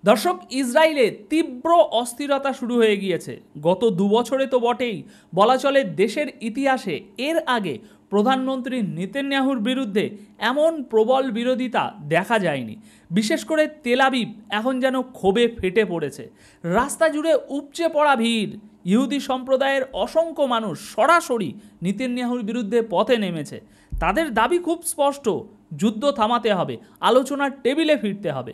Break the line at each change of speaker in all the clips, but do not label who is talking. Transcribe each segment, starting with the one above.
দর্শক, ইসরায়েলে তীব্র অস্থিরতা শুরু হয়ে গিয়েছে। গত 2 বছরে তো বটেই, বলা চলে দেশের ইতিহাসে এর আগে প্রধানমন্ত্রী নেতানিয়াহুর বিরুদ্ধে এমন প্রবল বিরোধিতা দেখা যায়নি। বিশেষ করে তেল আবিব এখন যেন ক্ষোভে ফেটে পড়েছে। রাস্তা জুড়ে উপচে পড়া ভিড়। ইহুদি সম্প্রদায়ের অসংখ্য মানুষ সরাসরি নেতানিয়াহুর বিরুদ্ধে পথে নেমেছে। তাদের দাবি খুব স্পষ্ট, যুদ্ধ থামাতে হবে, আলোচনার টেবিলে ফিরতে হবে।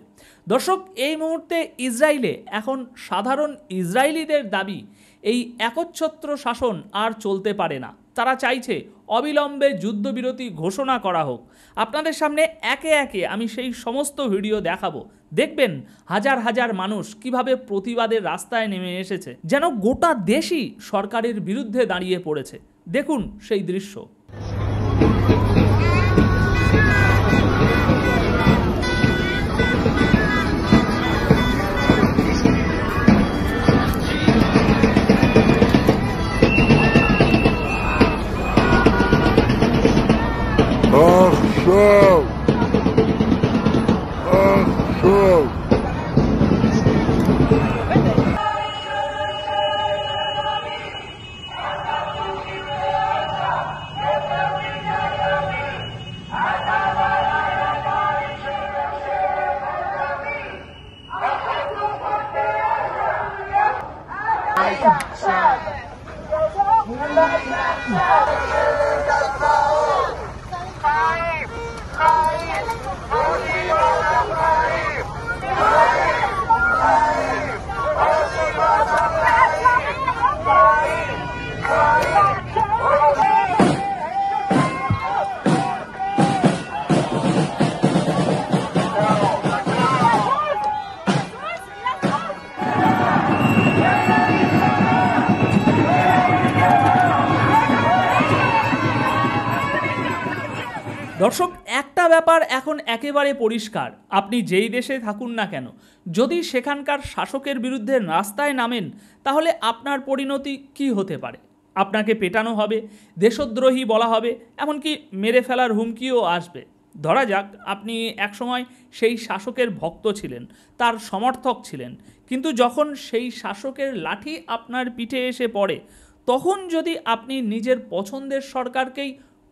দর্শক, এই মুহূর্তে ইসরায়েলে এখন সাধারণ ইসরায়েলিদের দাবি, এই একচ্ছত্র শাসন আর চলতে পারে না। তারা চাইছে অবিলম্বে যুদ্ধবিরতি ঘোষণা করা হোক। আপনাদের সামনে একে একে আমি সেই সমস্ত ভিডিও দেখাবো। দেখবেন হাজার হাজার মানুষ কিভাবে প্রতিবাদের রাস্তায় নেমে এসেছে, যেন গোটা দেশই সরকারের বিরুদ্ধে দাঁড়িয়ে পড়েছে। দেখুন সেই দৃশ্য। দর্শক, একটা ব্যাপার এখন একেবারে পরিষ্কার। আপনি যেই দেশে থাকুন না কেন, যদি সেখানকার শাসকের বিরুদ্ধে রাস্তায় নামেন, তাহলে আপনার পরিণতি কি হতে পারে? আপনাকে পেটানো হবে, দেশদ্রোহী বলা হবে, এমনকি মেরে ফেলার হুমকিও আসবে। ধরা যাক আপনি একসময় সেই শাসকের ভক্ত ছিলেন, তার সমর্থক ছিলেন, কিন্তু যখন সেই শাসকের লাঠি আপনার পিঠে এসে পড়ে, তখন যদি আপনি নিজের পছন্দের সরকারকেই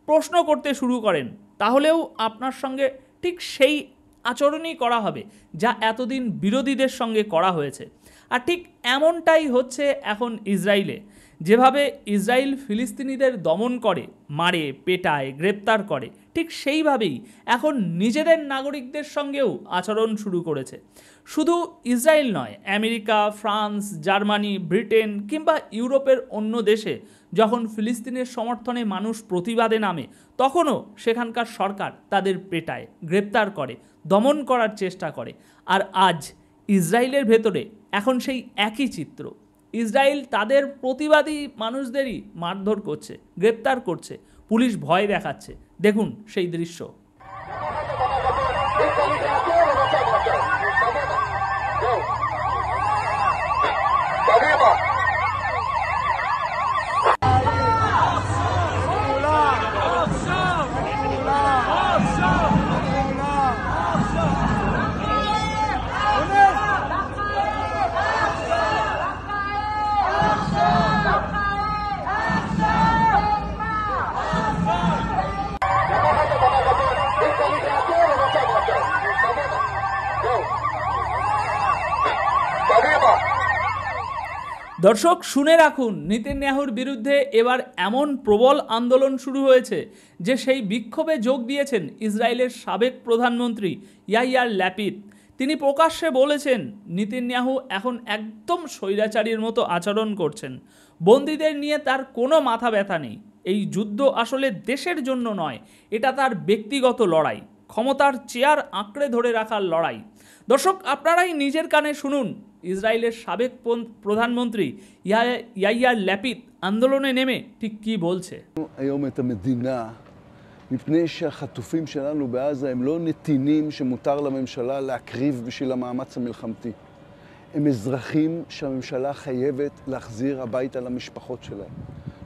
প্রশ্ন করতে শুরু করেন, তাহলেও আপনার সঙ্গে ঠিক সেই আচরণই করা হবে যা এতদিন বিরোধীদের সঙ্গে করা হয়েছে। আর ঠিক এমনটাই হচ্ছে এখন ইসরায়েলে। যেভাবে ইসরায়েল ফিলিস্তিনিদের দমন করে, মারে, পেটায়, গ্রেপ্তার করে, ঠিক সেইভাবেই এখন নিজেদের নাগরিকদের সঙ্গেও আচরণ শুরু করেছে। শুধু ইসরায়েল নয়, আমেরিকা, ফ্রান্স, জার্মানি, ব্রিটেন কিংবা ইউরোপের অন্য দেশে যখন ফিলিস্তিনের সমর্থনে মানুষ প্রতিবাদে নামে, তখনও সেখানকার সরকার তাদের পেটায়, গ্রেপ্তার করে, দমন করার চেষ্টা করে। আর আজ ইসরায়েলের ভেতরে এখন সেই একই চিত্র। ইসরায়েল তাদের প্রতিবাদী মানুষদেরই মারধর করছে, গ্রেপ্তার করছে, পুলিশ ভয় দেখাচ্ছে। দেখুন সেই দৃশ্য। দর্শক, শুনে রাখুন, নেতানিয়াহুর বিরুদ্ধে এবার এমন প্রবল আন্দোলন শুরু হয়েছে যে সেই বিক্ষোভে যোগ দিয়েছেন ইসরায়েলের সাবেক প্রধানমন্ত্রী ইয়াইয়ার ল্যাপিদ। তিনি প্রকাশ্যে বলেছেন নেতানিয়াহু এখন একদম স্বৈরাচারীর মতো আচরণ করছেন। বন্দীদের নিয়ে তার কোনো মাথা ব্যথা নেই। এই যুদ্ধ আসলে দেশের জন্য নয়, এটা তার ব্যক্তিগত লড়াই, ক্ষমতার চেয়ার আঁকড়ে ধরে রাখার লড়াই। দর্শক, আপনারাই নিজের কানে শুনুন ইসরায়েলের সাবেক প্রধানমন্ত্রী ইয়াইয়ার ল্যাপিদ আন্দোলনে নেমে ঠিক কি বলছে।
מפני שהחטופים שלנו בעזה הם לא נתינים שמותר לממשלה להקריב בשביל המאמץ המלחמתי. הם אזרחים שהממשלה חייבת להחזיר הביתה למשפחות שלהם.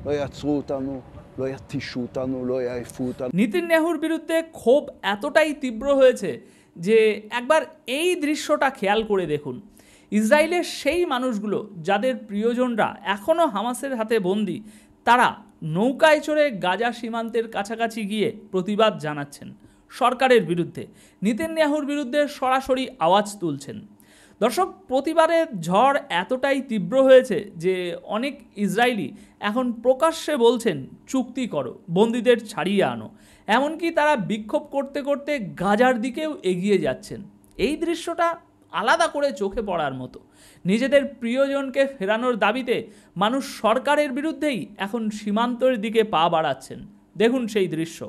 לא יעצרו אותנו, לא יתישו אותנו, לא יעיפו אותנו.
নেতানিয়াহুর বিরুদ্ধে ক্ষোভ এতটাই তীব্র হয়েছে যে একবার এই দৃশ্যটা খেয়াল করে দেখুন। ইসরায়েলের সেই মানুষগুলো যাদের প্রিয়জনরা এখনও হামাসের হাতে বন্দী, তারা নৌকায় চড়ে গাজা সীমান্তের কাছাকাছি গিয়ে প্রতিবাদ জানাচ্ছেন সরকারের বিরুদ্ধে, নেতানিয়াহুর বিরুদ্ধে সরাসরি আওয়াজ তুলছেন। দর্শক, প্রতিবারের ঝড় এতটাই তীব্র হয়েছে যে অনেক ইসরায়েলি এখন প্রকাশ্যে বলছেন চুক্তি করো, বন্দীদের ছাড়িয়ে আনো। এমনকি তারা বিক্ষোভ করতে করতে গাজার দিকেও এগিয়ে যাচ্ছেন। এই দৃশ্যটা আলাদা করে চোখে পড়ার মতো। নিজেদের প্রিয়জনকে ফেরানোর দাবিতে মানুষ সরকারের বিরুদ্ধেই এখন সীমান্তের দিকে পা বাড়াচ্ছেন। দেখুন সেই দৃশ্য।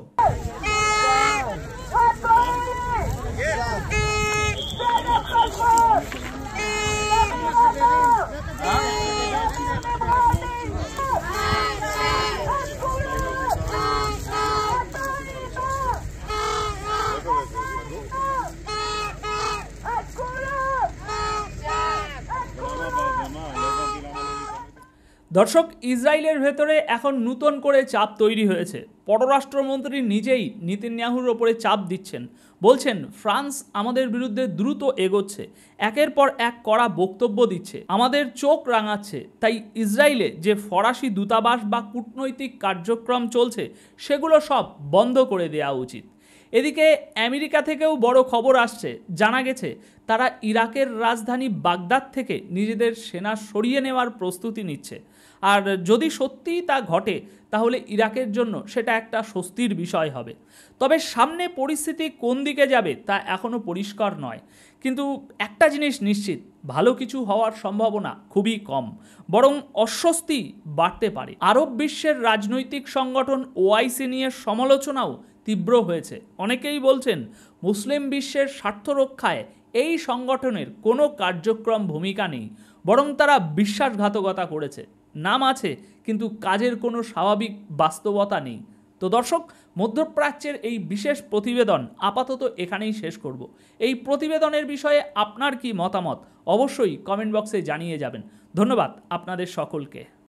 দর্শক, ইসরায়েলের ভেতরে এখন নতুন করে চাপ তৈরি হয়েছে। পররাষ্ট্রমন্ত্রী নিজেই নেতানিয়াহুর ওপরে চাপ দিচ্ছেন, বলছেন ফ্রান্স আমাদের বিরুদ্ধে দ্রুত এগোচ্ছে, একের পর এক কড়া বক্তব্য দিচ্ছে, আমাদের চোখ রাঙাচ্ছে। তাই ইসরায়েলে যে ফরাসি দূতাবাস বা কূটনৈতিক কার্যক্রম চলছে সেগুলো সব বন্ধ করে দেওয়া উচিত। এদিকে আমেরিকা থেকেও বড় খবর আসছে। জানা গেছে তারা ইরাকের রাজধানী বাগদাদ থেকে নিজেদের সেনা সরিয়ে নেওয়ার প্রস্তুতি নিচ্ছে। আর যদি সত্যিই তা ঘটে তাহলে ইরাকের জন্য সেটা একটা স্বস্তির বিষয় হবে। তবে সামনে পরিস্থিতি কোন দিকে যাবে তা এখনও পরিষ্কার নয়। কিন্তু একটা জিনিস নিশ্চিত, ভালো কিছু হওয়ার সম্ভাবনা খুবই কম, বরং অস্বস্তি বাড়তে পারে। আরব বিশ্বের রাজনৈতিক সংগঠন ওআইসি নিয়ে সমালোচনাও তীব্র হয়েছে। অনেকেই বলছেন মুসলিম বিশ্বের স্বার্থ রক্ষায় এই সংগঠনের কোনো কার্যক্রম ভূমিকা নেই, বরং তারা বিশ্বাসঘাতকতা করেছে। নাম আছে কিন্তু কাজের কোনো স্বাভাবিক বাস্তবতা নেই। তো দর্শক, মধ্যপ্রাচ্যের এই বিশেষ প্রতিবেদন আপাতত এখানেই শেষ করব। এই প্রতিবেদনের বিষয়ে আপনার কি মতামত অবশ্যই কমেন্ট বক্সে জানিয়ে যাবেন। ধন্যবাদ আপনাদের সকলকে।